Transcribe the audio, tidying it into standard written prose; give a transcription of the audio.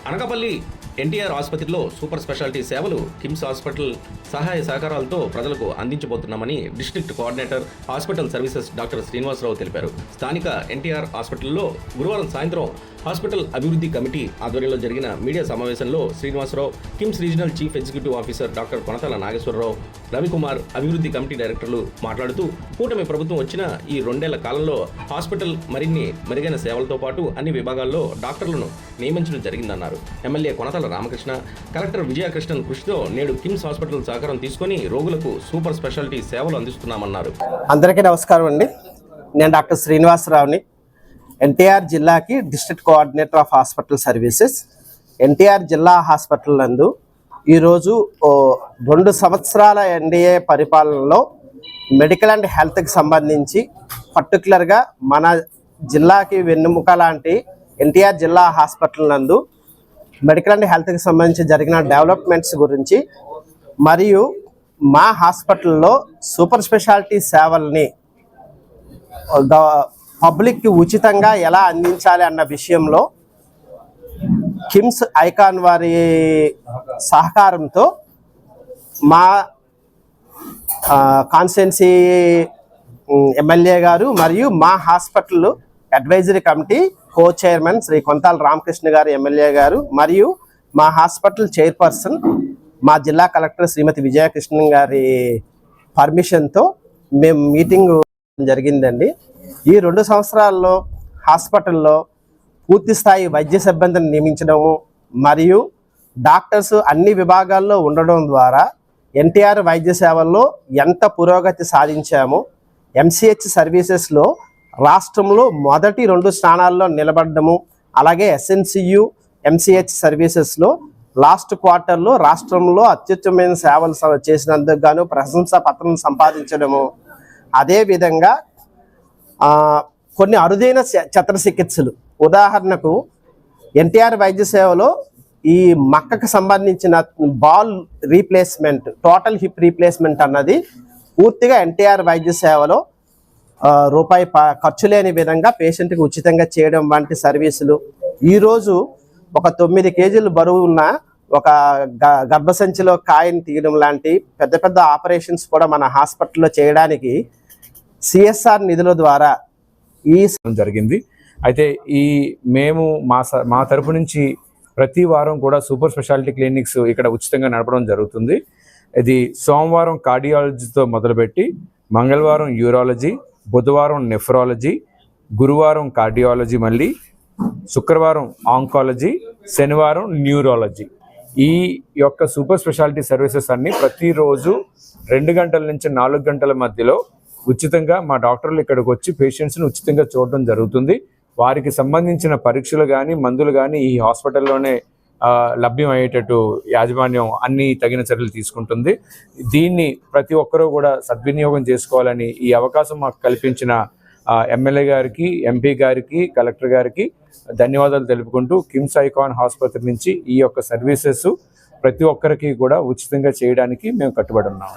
అనకాపల్లి ఎన్టీఆర్ ఆసుపత్రిలో super speciality సేవలు KIMS hospital సహాయ సహకారాలతో ప్రజలకు అందించబోతున్నామని district coordinator hospital services doctor Srinivasarao తెలిపారు. స్థానిక ఎన్టీఆర్ హాస్పిటల్లో గురువారం సాయంత్రం హాస్పిటల్ అభివృద్ధి కమిటీ ఆధ్వర్యంలో జరిగిన మీడియా సమావేశంలో Srinivasarao, KIMS regional chief executive officer doctor Konathala Nageswararao, Ravikumar అభివృద్ధి కమిటీ డైరెక్టర్లు మాట్లాడుతూ కూటమి ప్రభుత్వం వచ్చిన ఈ 2 ఏళ్ల కాలంలో హాస్పిటల్ మరిన్ని మెరుగైన సేవలతో పాటు అన్ని విభాగాల్లో డాక్టర్లను నియమించడం జరిగిందన్నారు. ఎమ్మెల్యే కొనతల రామకృష్ణ, కలెక్టర్ విజయకృష్ణన్ కృషితో నేడు కిమ్స్ హాస్పిటల్ సహకారం తీసుకొని రోగులకు సూపర్ స్పెషాలిటీ సేవలు అందిస్తున్నామన్నారు. అందరికీ నమస్కారం అండి. నేను డాక్టర్ శ్రీనివాసరావుని, ఎన్టీఆర్ జిల్లాకి district coordinator of hospital services. NTR జిల్లా హాస్పిటల్ నందు ఈరోజు 2 సంవత్సరాల ఎన్డీఏ పరిపాలనలో మెడికల్ అండ్ హెల్త్కి సంబంధించి పర్టికులర్గా మన జిల్లాకి వెన్నెముక లాంటి ఎన్టీఆర్ జిల్లా హాస్పిటల్ నందు మెడికల్ అండ్ హెల్త్కి సంబంధించి జరిగిన డెవలప్మెంట్స్ గురించి మరియు మా హాస్పిటల్లో సూపర్ స్పెషాలిటీ సేవల్ని పబ్లిక్కి ఉచితంగా ఎలా అందించాలి అన్న విషయంలో కిమ్స్ ఐకాన్ వారి సహకారంతో మా కాన్స్టిట్యున్సీ ఎమ్మెల్యే గారు మరియు మా hospital advisory committee co chairman Shri Kontala Ramakrishna గారు ఎమ్మెల్యే గారు మరియు మా హాస్పిటల్ చైర్పర్సన్ మా జిల్లా కలెక్టర్ శ్రీమతి విజయకృష్ణన్ గారి పర్మిషన్తో మేము మీటింగ్ జరిగిందండి. ఈ 2 సంవత్సరాల్లో హాస్పిటల్లో పూర్తి స్థాయి వైద్య సిబ్బందిని నియమించడము మరియు డాక్టర్స్ అన్ని విభాగాల్లో ఉండడం ద్వారా ఎన్టీఆర్ వైద్య సేవల్లో ఎంత పురోగతి సాధించామో, ఎంసీహెచ్ సర్వీసెస్లో రాష్ట్రంలో మొదటి 2 స్థానాల్లో నిలబడము, అలాగే ఎస్ఎన్సియు ఎంసీహెచ్ సర్వీసెస్లో లాస్ట్ క్వార్టర్లో రాష్ట్రంలో అత్యుత్తమైన సేవలు చేసినందుకు గాను ప్రశంసా పత్రం సంపాదించడము, అదేవిధంగా కొన్ని అరుదైన శస్త్రచికిత్సలు, ఉదాహరణకు ఎన్టీఆర్ వైద్య సేవలో ఈ మక్కకు సంబంధించిన ball replacement, total hip replacement అన్నది పూర్తిగా ఎన్టీఆర్ వైద్య సేవలో రూపాయి ఖర్చు లేని విధంగా పేషెంట్కి ఉచితంగా చేయడం వంటి సర్వీసులు. ఈరోజు ఒక 9 కేజీలు బరువు ఉన్న ఒక గర్భసంచిలో కాయని తీయడం లాంటి పెద్ద పెద్ద ఆపరేషన్స్ కూడా మన హాస్పిటల్లో చేయడానికి సిఎస్ఆర్ నిధుల ద్వారా జరిగింది. అయితే మేము మా తరపు నుంచి ప్రతి వారం కూడా సూపర్ స్పెషాలిటీ క్లినిక్స్ ఇక్కడ ఉచితంగా నడపడం జరుగుతుంది. ఇది సోమవారం కార్డియాలజీతో మొదలుపెట్టి మంగళవారం యూరాలజీ, బుధవారం నెఫ్రాలజీ, గురువారం కార్డియాలజీ, మళ్ళీ శుక్రవారం ఆంకాలజీ, శనివారం న్యూరాలజీ. ఈ యొక్క సూపర్ స్పెషాలిటీ సర్వీసెస్ అన్ని ప్రతిరోజు 2 గంటల నుంచి 4 గంటల మధ్యలో ఉచితంగా మా డాక్టర్లు ఇక్కడికి వచ్చి పేషెంట్స్ని ఉచితంగా చూడడం జరుగుతుంది. వారికి సంబంధించిన పరీక్షలు కానీ మందులు కానీ ఈ హాస్పిటల్లోనే లభ్యం అయ్యేటట్టు యాజమాన్యం అన్ని తగిన చర్యలు తీసుకుంటుంది. దీన్ని ప్రతి ఒక్కరూ కూడా సద్వినియోగం చేసుకోవాలని ఈ అవకాశం మాకు కల్పించిన ఎమ్మెల్యే గారికి, ఎంపీ గారికి, కలెక్టర్ గారికి ధన్యవాదాలు తెలుపుకుంటూ కిమ్స్ ఐకాన్ ఆసుపత్రి నుంచి ఈ యొక్క సర్వీసెస్ ప్రతి ఒక్కరికి కూడా ఉచితంగా చేయడానికి మేము కట్టుబడి ఉన్నాము.